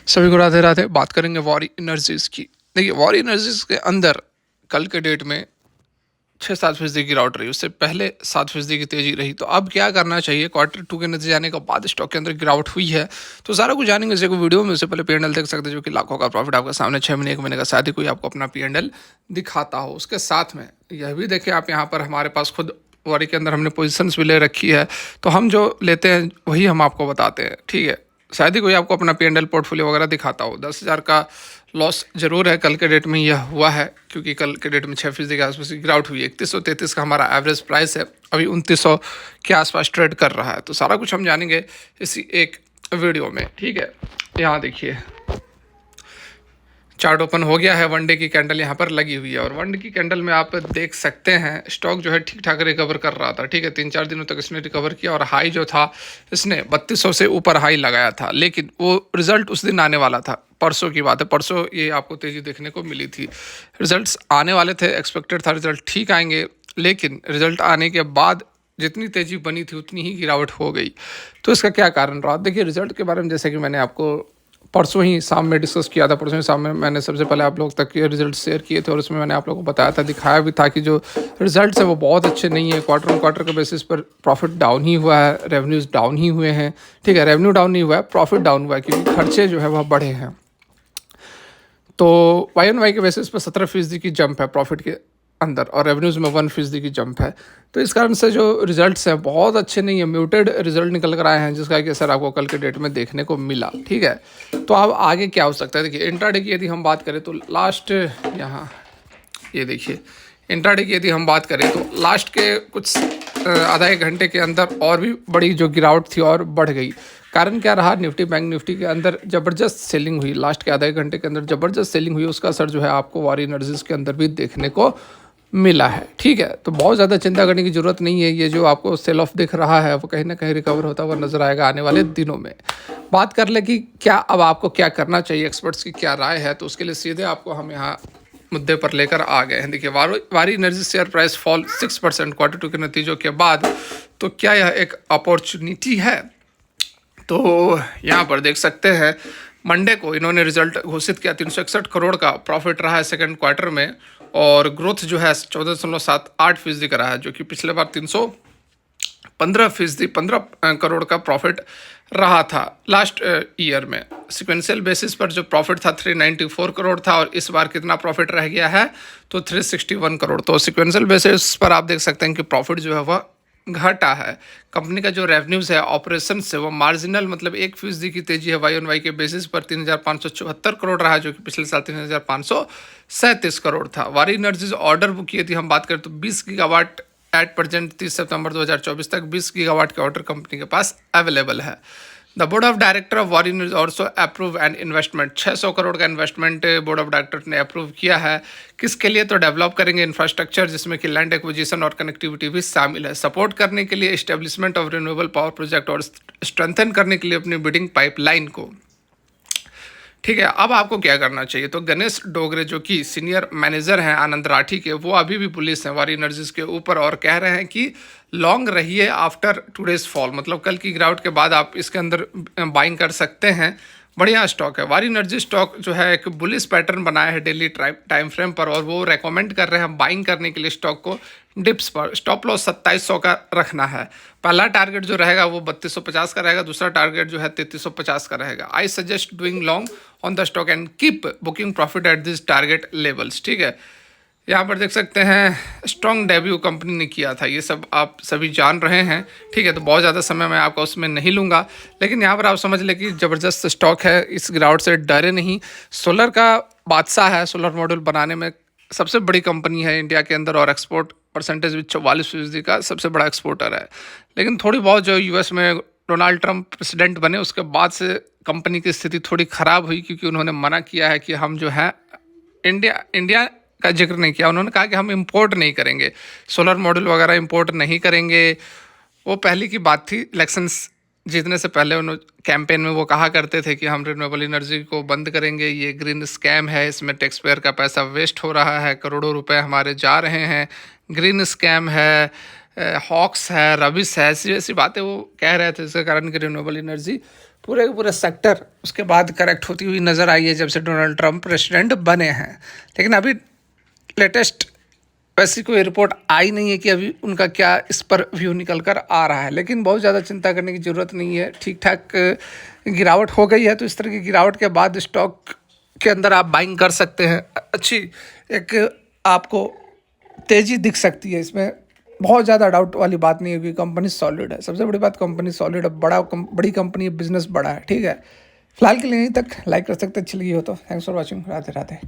सभी को राधे राधे। बात करेंगे वॉरी एनर्जीज की। देखिए, वॉरी एनर्जीज के अंदर कल के डेट में 6-7% की गिरावट रही, उससे पहले 7% की तेजी रही। तो अब क्या करना चाहिए? क्वार्टर 2 के नतीजे आने के बाद स्टॉक के अंदर गिरावट हुई है, तो सारा कुछ जानेंगे इस वीडियो में। उससे पहले पीएनएल देख सकते हैं, जो कि लाखों का प्रॉफिट आपके सामने 6 महीने 1 महीने का, शायद ही कोई आपको अपना पीएनएल दिखाता हो। उसके साथ में यह भी देखिए आप, यहाँ पर हमारे पास खुद वॉरी के अंदर हमने पोजिशंस भी ले रखी है, तो हम जो लेते हैं वही हम आपको बताते हैं, ठीक है। शायद ही कोई आपको अपना पीएनएल पोर्टफोलियो वगैरह दिखाता हो। 10,000 का लॉस जरूर है, कल के डेट में यह हुआ है, क्योंकि कल के डेट में 6% के आसपास की गिरावट हुई है। 3133 का हमारा एवरेज प्राइस है, अभी 2900 के आसपास ट्रेड कर रहा है। तो सारा कुछ हम जानेंगे इसी एक वीडियो में, ठीक है। यहाँ देखिए, चार्ट ओपन हो गया है, वन डे की कैंडल यहाँ पर लगी हुई है, और वन डे की कैंडल में आप देख सकते हैं स्टॉक जो है ठीक ठाक रिकवर कर रहा था, ठीक है। 3-4 दिनों तक इसने रिकवर किया, और हाई जो था इसने 3200 से ऊपर हाई लगाया था, लेकिन वो रिजल्ट उस दिन आने वाला था। परसों की बात है, परसों ये आपको तेजी देखने को मिली थी। रिजल्ट्स आने वाले थे, एक्सपेक्टेड था रिजल्ट ठीक आएंगे, लेकिन रिजल्ट आने के बाद जितनी तेजी बनी थी उतनी ही गिरावट हो गई। तो इसका क्या कारण रहा? देखिए, रिजल्ट के बारे में जैसे कि मैंने आपको परसों ही शाम में डिस्कस किया था। परसों ही शाम में मैंने सबसे पहले आप लोग तक के रिजल्ट शेयर किए थे, और उसमें मैंने आप लोगों को बताया था, दिखाया भी था कि जो रिजल्ट्स है वो बहुत अच्छे नहीं है। क्वार्टर ऑन क्वार्टर के बेसिस पर प्रॉफिट डाउन ही हुआ है, रेवेन्यूज़ डाउन ही हुए हैं, ठीक है। रेवेन्यू डाउन नहीं हुआ है, प्रॉफिट डाउन हुआ है, क्योंकि खर्चे जो है वह बढ़े हैं। तो वाई के बेसिस पर 17% की जंप है प्रॉफिट के अंदर, और रेवेन्यूज़ में 1% की जंप है। तो इस कारण से जो रिजल्ट्स हैं बहुत अच्छे नहीं है, म्यूटेड रिजल्ट निकल कर आए हैं, जिसका कि असर आपको कल के डेट में देखने को मिला, ठीक है। तो अब आगे क्या हो सकता है? देखिए, इंट्राडे की यदि हम बात करें तो लास्ट, यहाँ ये देखिए, इंट्राडे की यदि हम बात करें तो लास्ट के कुछ आधा एक घंटे के अंदर और भी बड़ी जो गिरावट थी और बढ़ गई। कारण क्या रहा? निफ्टी बैंक निफ्टी के अंदर ज़बरदस्त सेलिंग हुई, लास्ट के आधा एक घंटे के अंदर ज़बरदस्त सेलिंग हुई। उसका असर जो है आपको वॉरी एनर्जीज के अंदर भी देखने को मिला है, ठीक है। तो बहुत ज़्यादा चिंता करने की ज़रूरत नहीं है। ये जो आपको सेल ऑफ दिख रहा है वो कहीं ना कहीं रिकवर होता हुआ नजर आएगा आने वाले दिनों में। बात कर ले कि क्या अब आपको क्या करना चाहिए, एक्सपर्ट्स की क्या राय है, तो उसके लिए सीधे आपको हम यहाँ मुद्दे पर लेकर आ गए हैं। देखिए, वारी energy share price fall 6% quarter 2 के नतीजों के बाद। तो क्या यह एक अपॉर्चुनिटी है? तो यहाँ पर देख सकते हैं, मंडे को इन्होंने रिजल्ट घोषित किया। 361 करोड़ का प्रॉफिट रहा है सेकंड क्वार्टर में, और ग्रोथ जो है 14.78% का रहा है, जो कि पिछले बार 315%, 15 करोड़ का प्रॉफिट रहा था लास्ट ईयर में। सिक्वेंशियल बेसिस पर जो प्रॉफिट था 394 करोड़ था, और इस बार कितना प्रॉफिट रह गया है? तो 361 करोड़। तो सिक्वेंशियल बेसिस पर आप देख सकते हैं कि प्रॉफिट जो है वह घटा है। कंपनी का जो रेवेन्यूज़ है ऑपरेशन से वो मार्जिनल, मतलब 1% की तेजी है वाई ऑन वाई के बेसिस पर। 3,574 करोड़ रहा, जो कि पिछले साल 3,537 करोड़ था। वारी एनर्जीज ऑर्डर बुक की यदि हम बात करें तो 20 गीगावाट एट प्रेजेंट 30 सितंबर 2024 तक 20 गीगावाट के ऑर्डर कंपनी के पास अवेलेबल है। The board of director of Waaree Energy also approve an investment. 600 crore का इन्वेस्टमेंट बोर्ड ऑफ डायरेक्टर ने अप्रूव किया है। किसके लिए? तो डेवलप करेंगे इंफ्रास्ट्रक्चर, जिसमें कि लैंड एक्विजिशन और कनेक्टिविटी भी शामिल है। सपोर्ट करने के लिए establishment of renewable power project, और स्ट्रेंथन करने के लिए अपनी बिडिंग पाइपलाइन को, ठीक है। अब आपको क्या करना चाहिए? तो गणेश डोगरे, जो कि सीनियर मैनेजर हैं आनंद राठी के, वो अभी भी पुलिस हैं वारी एनर्जीज के ऊपर, और कह रहे हैं कि लॉन्ग रहिए आफ्टर टुडेज फॉल, मतलब कल की गिरावट के बाद आप इसके अंदर बाइंग कर सकते हैं। बढ़िया स्टॉक है वारी एनर्जी। स्टॉक जो है एक बुलिश पैटर्न बनाया है डेली टाइम फ्रेम पर, और वो रेकमेंड कर रहे हैं बाइंग करने के लिए स्टॉक को डिप्स पर। स्टॉप लॉस 2700 का रखना है। पहला टारगेट जो रहेगा वो 3250 का रहेगा, दूसरा टारगेट जो है 3350 का रहेगा। I suggest doing long on the stock and keep booking profit at this target levels, ठीक है। यहाँ पर देख सकते हैं स्ट्रॉन्ग डेब्यू कंपनी ने किया था, ये सब आप सभी जान रहे हैं, ठीक है। तो बहुत ज़्यादा समय मैं आपका उसमें नहीं लूँगा, लेकिन यहाँ पर आप समझ लें कि ज़बरदस्त स्टॉक है, इस गिरावट से डरे नहीं। सोलर का बादशाह है, सोलर मॉड्यूल बनाने में सबसे बड़ी कंपनी है इंडिया के अंदर, और एक्सपोर्ट परसेंटेज भी 44% का सबसे बड़ा एक्सपोर्टर है। लेकिन थोड़ी बहुत जो यूएस में डोनाल्ड ट्रंप प्रेसिडेंट बने उसके बाद से कंपनी की स्थिति थोड़ी ख़राब हुई, क्योंकि उन्होंने मना किया है कि हम जो है इंडिया का जिक्र नहीं किया। उन्होंने कहा कि हम इंपोर्ट नहीं करेंगे, सोलर मॉड्यूल वगैरह इंपोर्ट नहीं करेंगे। वो पहले की बात थी, इलेक्शंस जीतने से पहले उन्होंने कैंपेन में वो कहा करते थे कि हम रिन्यूएबल एनर्जी को बंद करेंगे, ये ग्रीन स्कैम है, इसमें टैक्स पेयर का पैसा वेस्ट हो रहा है, करोड़ों रुपए हमारे जा रहे हैं, ग्रीन स्कैम है, हॉक्स है, रबिस है, ऐसी ऐसी बातें वो कह रहे थे, जिसके कारण कि रिन्यूएबल एनर्जी पूरे के पूरे सेक्टर उसके बाद करेक्ट होती हुई नज़र आई है जब से डोनाल्ड ट्रंप प्रेसिडेंट बने हैं। लेकिन अभी लेटेस्ट वैसी कोई रिपोर्ट आई नहीं है कि अभी उनका क्या इस पर व्यू निकल कर आ रहा है, लेकिन बहुत ज़्यादा चिंता करने की ज़रूरत नहीं है। ठीक ठाक गिरावट हो गई है, तो इस तरह की गिरावट के बाद स्टॉक के अंदर आप बाइंग कर सकते हैं। अच्छी एक आपको तेज़ी दिख सकती है, इसमें बहुत ज़्यादा डाउट वाली बात नहीं है कि कंपनी सॉलिड है। सबसे बड़ी बात कंपनी सॉलिड है, बड़ी कंपनी है, बिजनेस बड़ा है। ठीक है, फिलहाल के लिए यहीं तक। लाइक कर सकते अच्छी लगी हो तो। Thanks for watching. Radhe Radhe.